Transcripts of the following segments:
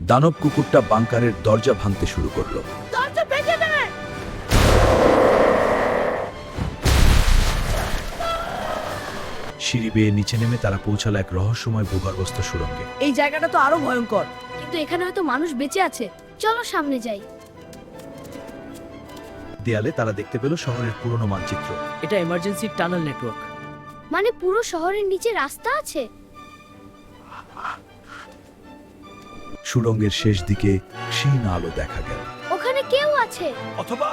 দানব কুকুরটা বাংকারের দরজা ভাঙতে শুরু করলো। দরজা ভেঙে দে! সিঁড়ি বেয়ে নিচে নেমে তারা পৌঁছালো এক রহস্যময় ভূগর্ভস্থ সুড়ঙ্গে। এই জায়গাটা তো আরো ভয়ঙ্কর। কিন্তু এখানে হয়তো মানুষ বেঁচে আছে। চলো সামনে যাই। দেয়ালে তারা দেখতে পেল শহরের পুরনো মানচিত্র। এটা এমার্জেন্সি টানেল নেটওয়ার্ক। মানে পুরো শহরের নিচে রাস্তা আছে। সুড়ঙ্গের শেষ দিকে ক্ষীণ আলো দেখা গেল। ওখানে কেউ আছে। অথবা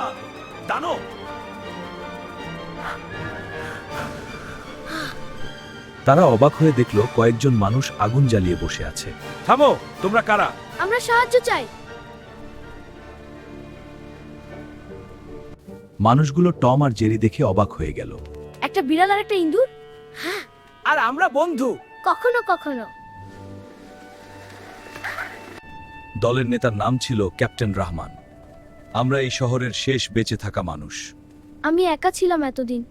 দানব। তারা অবাক হয়ে দেখলো কয়েকজন মানুষ আগুন জ্বালিয়ে বসে আছে। থামো, তোমরা কারা? আমরা সাহায্য চাই। মানুষগুলো টম আর জেরি দেখে অবাক হয়ে গেল। একটা বিড়াল আর একটা ইঁদুর। আর আমরা বন্ধু। কখনো কখনো। দলের নেতার নাম ছিল ক্যাপ্টেন রহমান। আমরা এই শহরের শেষ বেঁচে থাকা মানুষ। আমি একা ছিলাম এতদিন।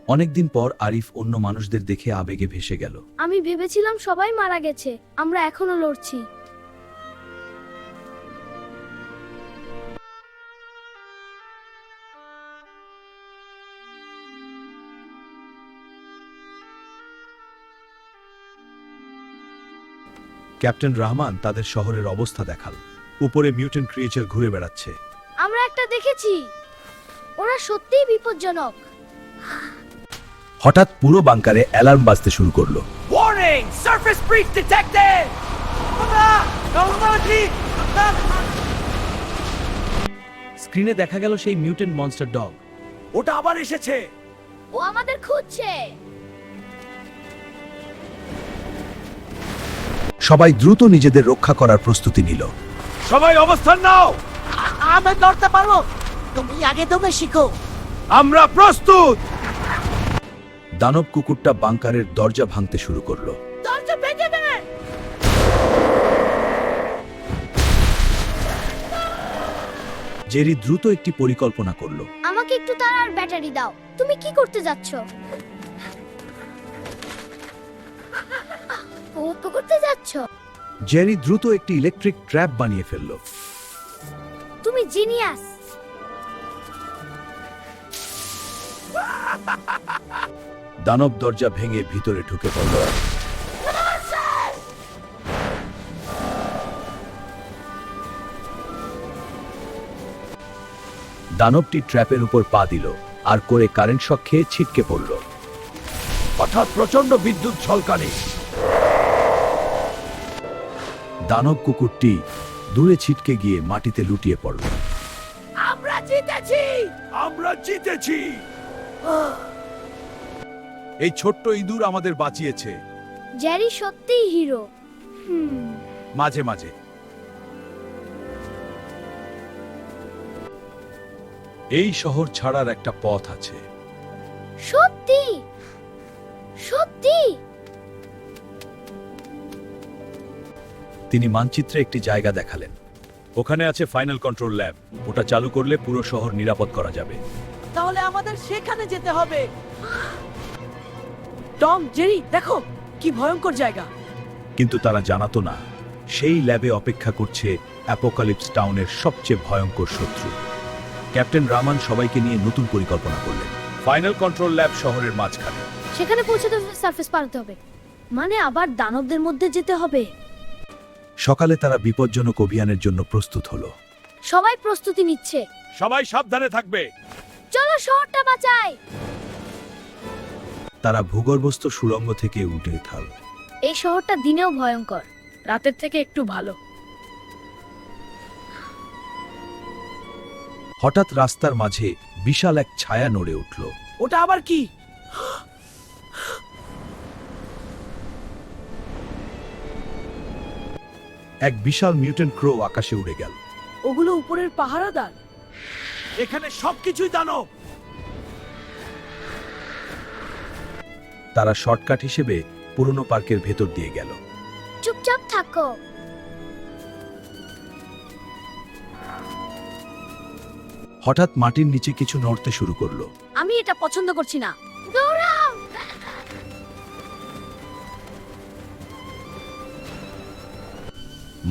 অনেকদিন পর আরিফ অন্য মানুষদের দেখে আবেগে ভেসে গেল। আমি ভেবেছিলাম সবাই মারা গেছে। আমরা এখনো লড়ছি। ক্যাপ্টেন রহমান তাদের শহরের অবস্থা দেখাল। উপরে মিউটেন্ট ক্রিয়েচার ঘুরে বেড়াচ্ছে। আমরা একটা দেখেছি। ওরা সত্যিই বিপজ্জনক। হঠাৎ পুরো বাংকারে অ্যালার্ম বাজতে শুরু করলো। ওয়ার্নিং! সারফেস ব্রিচ ডিটেক্টেড! স্ক্রিনে দেখা গেল সেই মিউটেন্ট মনস্টার ডগ। ওটা আবার এসেছে। ও আমাদের খুঁজছে। সবাই দ্রুত নিজেদের রক্ষা করার প্রস্তুতি নিল। সবাই অবস্থান নাও। আমি লড়তে পারবো, তুমি আগে দমে শিখো। আমরা প্রস্তুত। দানব কুকুরটা বাংকারের দরজা ভাঙতে শুরু করলো। দরজা ভেঙে দে! জেরি দ্রুত একটি পরিকল্পনা করলো। আমাকে একটু তার আর ব্যাটারি দাও। তুমি কি করতে যাচ্ছ? ও তো করতে যাচ্ছ। জেরি দ্রুত একটি ইলেকট্রিক ট্র্যাপ বানিয়ে ফেলল। তুমি জিনিয়াস। দানব দরজা ভেঙে ভিতরে ঢুকে পড়ল। দানবটি ট্র্যাপের উপর পা দিল আর করে কারেন্ট শক খেয়ে ছিটকে পড়ল। হঠাৎ প্রচন্ড বিদ্যুৎ ঝলকানি। দানব কুকুরটি দূরে ছিটকে গিয়ে মাটিতে লুটিয়ে পড়ল। আমরা জিতেছি! আমরা জিতেছি! এই ছোট্ট ইঁদুর আমাদের বাঁচিয়েছে। জেরি সত্যিই হিরো। মাঝে মাঝে এই শহর ছাড়ার একটা পথ আছে। সত্যি সত্যি। তিনি মানচিত্রে একটি জায়গা দেখালেন। ওখানে আছে ফাইনাল কন্ট্রোল ল্যাব। ওটা চালু করলে পুরো শহর নিরাপদ করা যাবে। তাহলে আমাদের সেখানে যেতে হবে। টম, জেরি, দেখো কি ভয়ঙ্কর জায়গা। কিন্তু তারা জানাতো না সেই ল্যাবে অপেক্ষা করছে অ্যাপোকালিপস টাউনের সবচেয়ে ভয়ঙ্কর শত্রু। ক্যাপ্টেন রামান সবাইকে নিয়ে নতুন পরিকল্পনা করলেন। ফাইনাল কন্ট্রোল ল্যাব শহরের মাঝখানে। সেখানে পৌঁছতে সারফেস পারতে হবে। মানে আবার দানবদের মধ্যে যেতে হবে। সকালে তারা বিপজ্জনক অভিযানের জন্য প্রস্তুত হলো। সবাই প্রস্তুতি নিচ্ছে। সবাই সাবধানে থাকবে। চলো শহরটা বাঁচাই। তারা ভূগর্ভস্থ সুড়ঙ্গ থেকে উঠে থাল। এই শহরটা দিনেও ভয়ঙ্কর, রাতের থেকে একটু ভালো। হঠাৎ রাস্তার মাঝে বিশাল এক ছায়া নড়ে উঠল। ওটা আবার কি? এক বিশাল মিউটেন্ট ক্রো আকাশে উড়ে গেল। ওগুলো উপরের পাহারাদার। এখানে সবকিছুই দানব। তারা শর্টকাট হিসেবে পুরনো পার্কের ভেতর দিয়ে গেল। চুপচাপ থাকো। হঠাৎ মাটির নিচে কিছু নড়তে শুরু করলো। আমি এটা পছন্দ করছি না। দৌড়াও!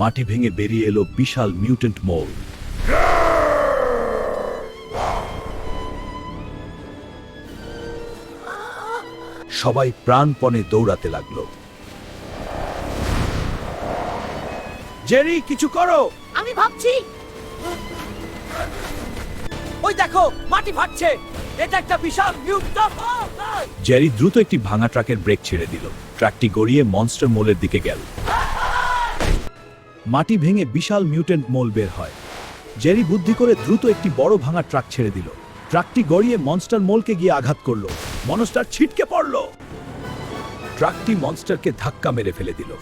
মাটি ভেঙে বেরিয়ে এলো বিশাল মিউটেন্ট মোল। সবাই প্রাণপণে দৌড়াতে লাগলো। জেরি, কিছু করো! আমি ভাবছি। ওই দেখো, মাটি ফাটছে। এটা একটা বিশাল মিউটেন্ট। জেরি দ্রুত একটি ভাঙা ট্রাকের ব্রেক ছেড়ে দিল। ট্রাকটি গড়িয়ে মনস্টার মোলের দিকে গেল। মাটি ভেঙে বিশাল মিউটেন্ট মোল বের হয়। জেরি বুদ্ধি করে দ্রুত একটি বড় ভাঙা ট্রাক ছেড়ে দিল। ট্রাকটি গড়িয়ে মনস্টার মোলকে গিয়ে আঘাত করলো। মনস্টার ছিটকে পড়ল। ট্রাকটি মনস্টারকে ধাক্কা মেরে ফেলে দিল।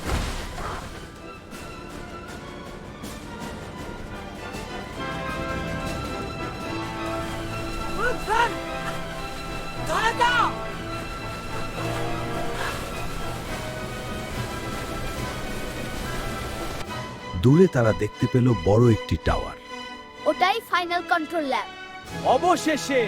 দূরে তারা দেখতে পেল বড় একটি টাওয়ার। ওটাই ফাইনাল কন্ট্রোল ল্যাব। অবশেষে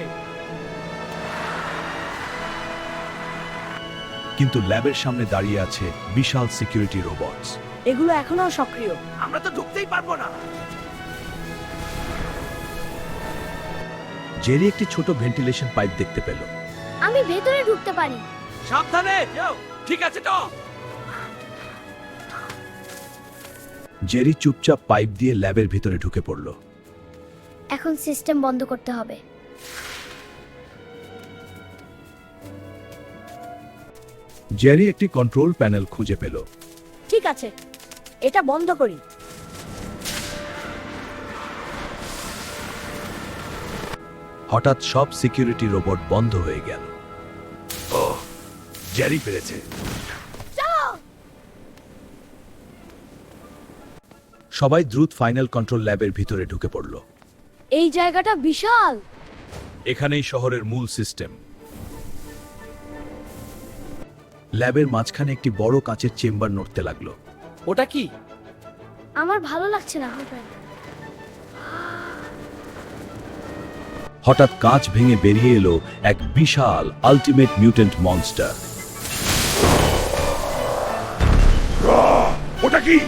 কিন্তু ল্যাবের সামনে দাঁড়িয়ে আছে বিশাল সিকিউরিটি রোবটস। এগুলো এখনো সক্রিয়। আমরা তো ঢুকতেই পারবো না। জেরি একটি ছোট ভেন্টিলেশন পাইপ দেখতে পেল। আমি ভেতরে ঢুকতে পারি। সাবধানে যাও। ঠিক আছে তো। জেরি চুপচাপ পাইপ দিয়ে ল্যাবের ভিতরে ঢুকে পড়ল। এখন সিস্টেম বন্ধ করতে হবে। জেরি একটি কন্ট্রোল প্যানেল খুঁজে পেল। ঠিক আছে, এটা বন্ধ করি। হঠাৎ সব সিকিউরিটি রোবট বন্ধ হয়ে গেল। জেরি পেরেছে। সবাই দ্রুত ফাইনাল কন্ট্রোল ল্যাবের ভিতরে ঢুকে পড়ল। এই জায়গাটা বিশাল। এখানেই শহরের মূল সিস্টেম। ল্যাবের মাঝখানে একটি বড় কাঁচের চেম্বার নড়তে লাগলো। ওটা কি? আমার ভালো লাগছে না। হঠাৎ কাঁচ ভেঙে বেরিয়ে এলো এক বিশাল আল্টিমেট মিউটেন্ট মনস্টার। ওটা কি?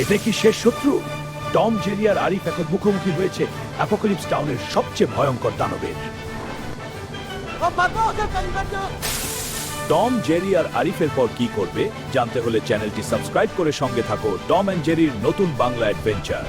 এটা কি শেষ শত্রু? টম, জেরি আর আরিফ এখন মুখোমুখি হয়েছে অ্যাপোকালিপস টাউনের সবচেয়ে ভয়ঙ্কর দানবের। টম, জেরি আর আরিফের পর কি করবে জানতে হলে চ্যানেলটি সাবস্ক্রাইব করে সঙ্গে থাকো টম এন্ড জেরির নতুন বাংলা অ্যাডভেঞ্চার।